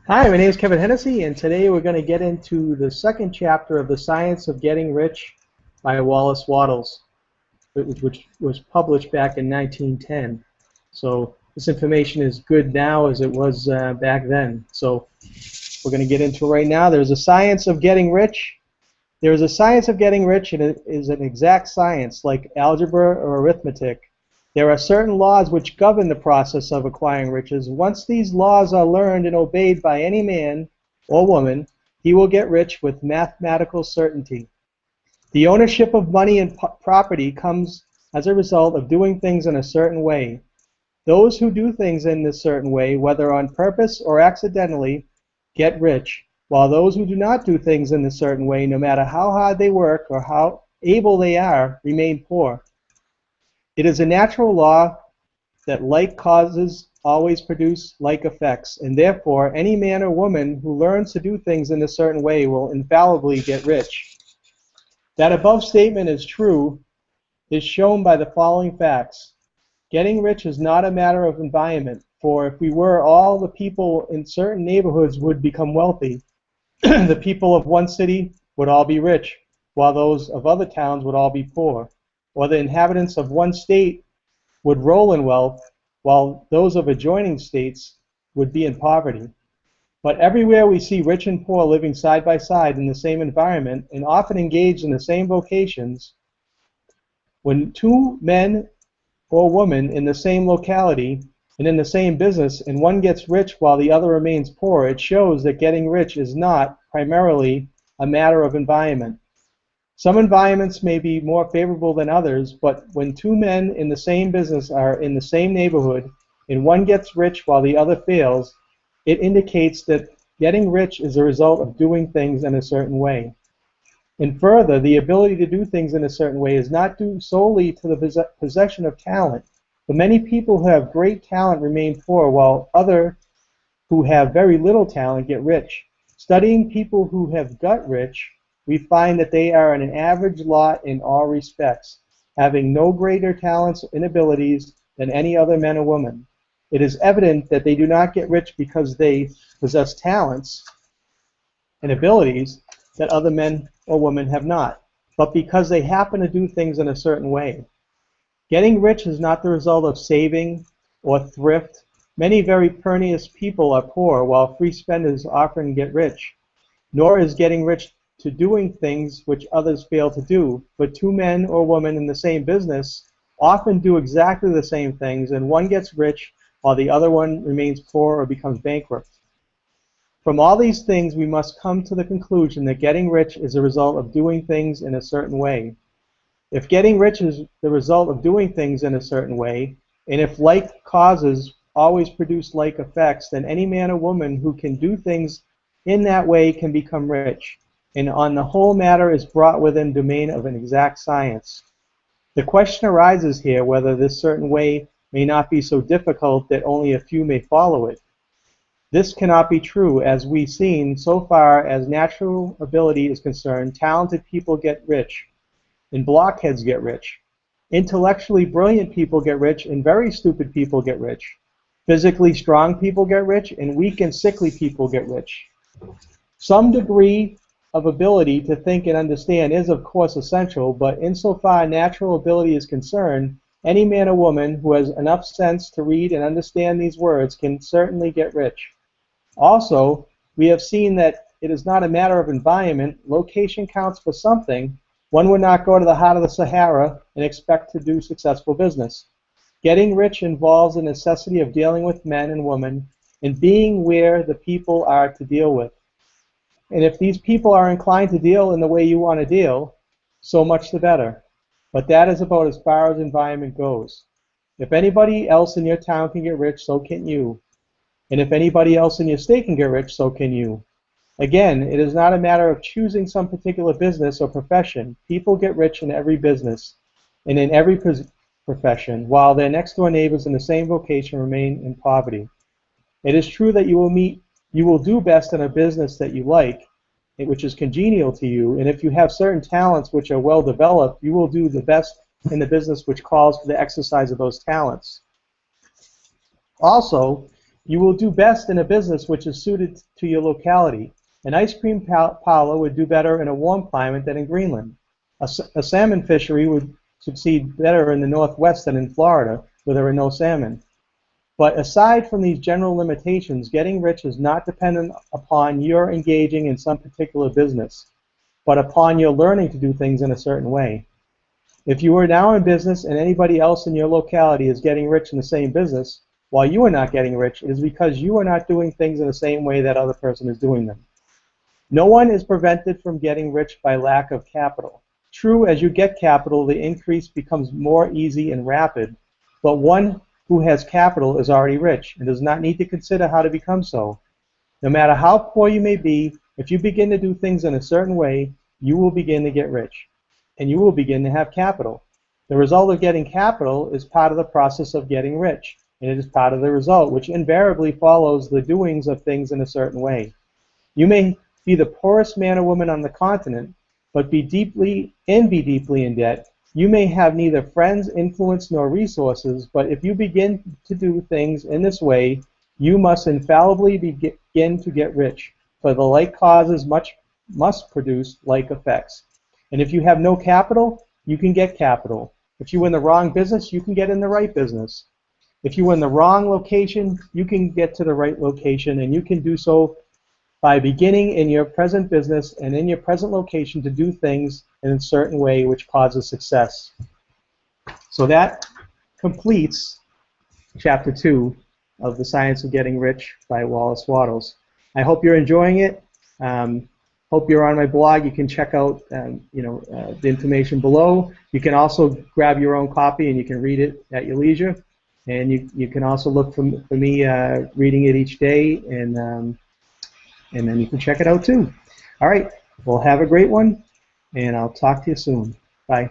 Hi, my name is Kevin Hennessy, and today we're going to get into the second chapter of The Science of Getting Rich by Wallace Wattles, which was published back in 1910. So this information is good now as it was back then. So we're going to get into it right now. There's a science of getting rich. There is a science of getting rich, and it is an exact science like algebra or arithmetic. There are certain laws which govern the process of acquiring riches. Once these laws are learned and obeyed by any man or woman, he will get rich with mathematical certainty. The ownership of money and property comes as a result of doing things in a certain way. Those who do things in this certain way, whether on purpose or accidentally, get rich, while those who do not do things in a certain way, no matter how hard they work or how able they are, remain poor. It is a natural law that like causes always produce like effects, and therefore any man or woman who learns to do things in a certain way will infallibly get rich. That above statement is true is shown by the following facts. Getting rich is not a matter of environment, for if we were, all the people in certain neighborhoods would become wealthy. The people of one city would all be rich, while those of other towns would all be poor. Or the inhabitants of one state would roll in wealth, while those of adjoining states would be in poverty. But everywhere we see rich and poor living side by side in the same environment and often engaged in the same vocations. When two men or women in the same locality and in the same business, and one gets rich while the other remains poor, it shows that getting rich is not primarily a matter of environment. Some environments may be more favorable than others, but when two men in the same business are in the same neighborhood and one gets rich while the other fails, it indicates that getting rich is a result of doing things in a certain way. And further, the ability to do things in a certain way is not due solely to the possession of talent, but many people who have great talent remain poor, while others who have very little talent get rich. Studying people who have got rich, we find that they are an average lot in all respects, having no greater talents and abilities than any other men or women. It is evident that they do not get rich because they possess talents and abilities that other men or women have not, but because they happen to do things in a certain way. Getting rich is not the result of saving or thrift. Many very pernicious people are poor, while free spenders often get rich. Nor is getting rich to doing things which others fail to do, but two men or women in the same business often do exactly the same things, and one gets rich while the other one remains poor or becomes bankrupt. From all these things, we must come to the conclusion that getting rich is a result of doing things in a certain way. If getting rich is the result of doing things in a certain way, and if like causes always produce like effects, then any man or woman who can do things in that way can become rich, and on the whole matter is brought within domain of an exact science. The question arises here whether this certain way may not be so difficult that only a few may follow it. This cannot be true, as we've seen so far as natural ability is concerned. Talented people get rich, and blockheads get rich. Intellectually brilliant people get rich, and very stupid people get rich. Physically strong people get rich, and weak and sickly people get rich. Some degree of ability to think and understand is, of course, essential, but insofar natural ability is concerned, any man or woman who has enough sense to read and understand these words can certainly get rich. Also, we have seen that it is not a matter of environment. Location counts for something. One would not go to the heart of the Sahara and expect to do successful business. Getting rich involves the necessity of dealing with men and women and being where the people are to deal with. And if these people are inclined to deal in the way you want to deal, so much the better. But that is about as far as environment goes. If anybody else in your town can get rich, so can you. And if anybody else in your state can get rich, so can you. Again, it is not a matter of choosing some particular business or profession. People get rich in every business and in every profession, while their next-door neighbors in the same vocation remain in poverty. It is true that you will do best in a business that you like, which is congenial to you, and if you have certain talents which are well developed, you will do the best in the business which calls for the exercise of those talents. Also, You will do best in a business which is suited to your locality. An ice cream parlor would do better in a warm climate than in Greenland. A salmon fishery would succeed better in the Northwest than in Florida, where there are no salmon. But aside from these general limitations, getting rich is not dependent upon your engaging in some particular business, but upon your learning to do things in a certain way. If you are now in business and anybody else in your locality is getting rich in the same business, while you are not getting rich, it is because you are not doing things in the same way that other person is doing them. No one is prevented from getting rich by lack of capital. True, as you get capital, the increase becomes more easy and rapid, but one who has capital is already rich and does not need to consider how to become so. No matter how poor you may be, if you begin to do things in a certain way, you will begin to get rich, and you will begin to have capital. The result of getting capital is part of the process of getting rich, and it is part of the result, which invariably follows the doings of things in a certain way. You may be the poorest man or woman on the continent, but be deeply in debt. You may have neither friends, influence, nor resources, but if you begin to do things in this way, you must infallibly begin to get rich, for the like causes must produce like effects. And if you have no capital, you can get capital. If you're in the wrong business, you can get in the right business. If you're in the wrong location, you can get to the right location, and you can do so by beginning in your present business and in your present location to do things in a certain way which causes success. So that completes Chapter 2 of The Science of Getting Rich by Wallace Wattles. I hope you're enjoying it. Hope you're on my blog. You can check out the information below. You can also grab your own copy and you can read it at your leisure. And you can also look for me reading it each day, and then you can check it out too. All right, well, have a great one, and I'll talk to you soon. Bye.